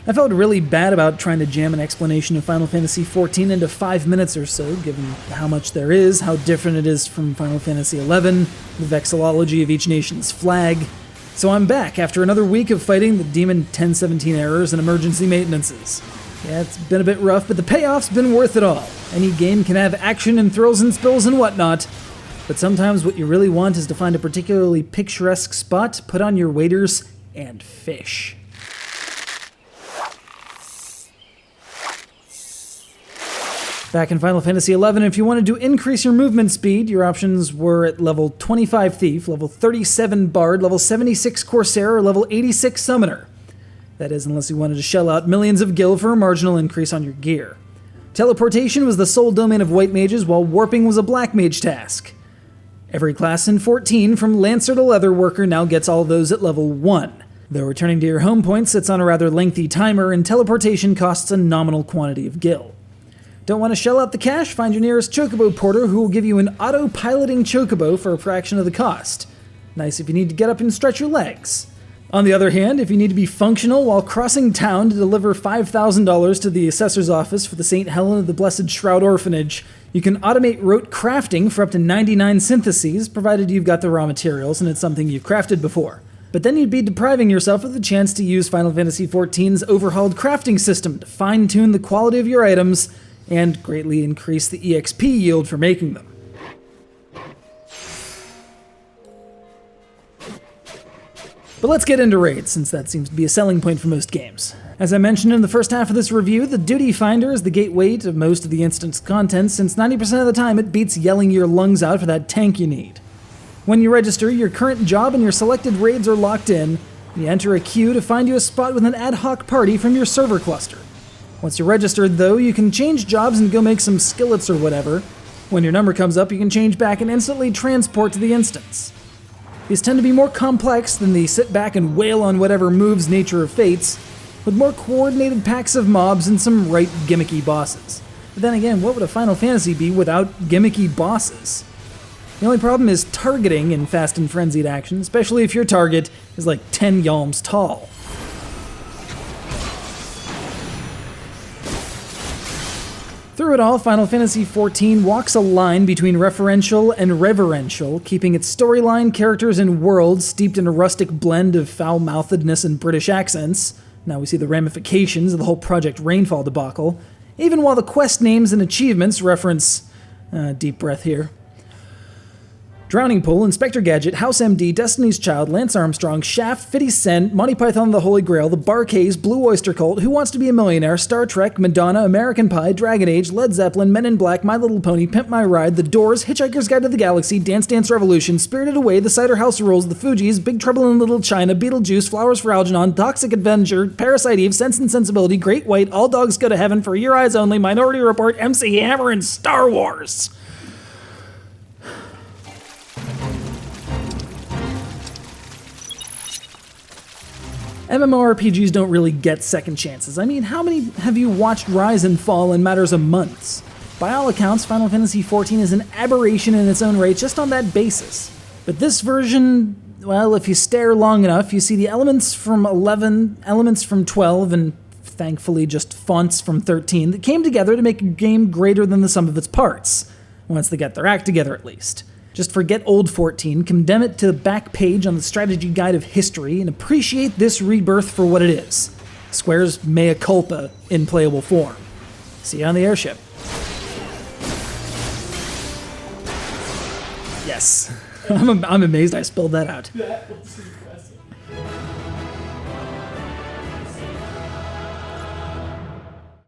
I felt really bad about trying to jam an explanation of Final Fantasy XIV into 5 minutes or so, given how much there is, how different it is from Final Fantasy XI, the vexillology of each nation's flag. So I'm back after another week of fighting the Demon 1017 errors and emergency maintenances. Yeah, it's been a bit rough, but the payoff's been worth it all. Any game can have action and thrills and spills and whatnot, but sometimes what you really want is to find a particularly picturesque spot, put on your waders, and fish. Back in Final Fantasy XI, if you wanted to increase your movement speed, your options were at level 25 Thief, level 37 Bard, level 76 Corsair, or level 86 Summoner. That is, unless you wanted to shell out millions of gil for a marginal increase on your gear. Teleportation was the sole domain of white mages, while warping was a black mage task. Every class in 14, from Lancer to Leatherworker, now gets all those at level 1. Though returning to your home point sits on a rather lengthy timer, and teleportation costs a nominal quantity of gil. Don't want to shell out the cash? Find your nearest chocobo porter who will give you an auto-piloting chocobo for a fraction of the cost. Nice if you need to get up and stretch your legs. On the other hand, if you need to be functional while crossing town to deliver $5,000 to the assessor's office for the St. Helen of the Blessed Shroud Orphanage, you can automate rote crafting for up to 99 syntheses, provided you've got the raw materials and it's something you've crafted before. But then you'd be depriving yourself of the chance to use Final Fantasy XIV's overhauled crafting system to fine-tune the quality of your items and greatly increase the EXP yield for making them. But let's get into raids, since that seems to be a selling point for most games. As I mentioned in the first half of this review, the Duty Finder is the gateway to most of the instance content, since 90% of the time it beats yelling your lungs out for that tank you need. When you register, your current job and your selected raids are locked in, and you enter a queue to find you a spot with an ad hoc party from your server cluster. Once you're registered, though, you can change jobs and go make some skillets or whatever. When your number comes up, you can change back and instantly transport to the instance. These tend to be more complex than the sit back and wail on whatever moves nature of fates, with more coordinated packs of mobs and some right gimmicky bosses. But then again, what would a Final Fantasy be without gimmicky bosses? The only problem is targeting in fast and frenzied action, especially if your target is like 10 yalms tall. Through it all, Final Fantasy XIV walks a line between referential and reverential, keeping its storyline, characters, and world steeped in a rustic blend of foul-mouthedness and British accents. Now we see the ramifications of the whole Project Rainfall debacle, even while the quest names and achievements reference... deep breath here. Drowning Pool, Inspector Gadget, House MD, Destiny's Child, Lance Armstrong, Shaft, 50 Cent, Monty Python and the Holy Grail, The Bar-Kays, Blue Oyster Cult, Who Wants to Be a Millionaire, Star Trek, Madonna, American Pie, Dragon Age, Led Zeppelin, Men in Black, My Little Pony, Pimp My Ride, The Doors, Hitchhiker's Guide to the Galaxy, Dance Dance Revolution, Spirited Away, The Cider House Rules, The Fugees, Big Trouble in Little China, Beetlejuice, Flowers for Algernon, Toxic Avenger, Parasite Eve, Sense and Sensibility, Great White, All Dogs Go to Heaven, For Your Eyes Only, Minority Report, MC Hammer, and Star Wars. MMORPGs don't really get second chances. I mean, how many have you watched rise and fall in matters of months? By all accounts, Final Fantasy XIV is an aberration in its own right just on that basis. But this version, well, if you stare long enough, you see the elements from 11, elements from 12, and thankfully just fonts from 13 that came together to make a game greater than the sum of its parts. Once they get their act together, at least. Just forget old 14, condemn it to the back page on the strategy guide of history, and appreciate this rebirth for what it is. Square's mea culpa in playable form. See you on the airship. Yes. I'm amazed I spilled that out.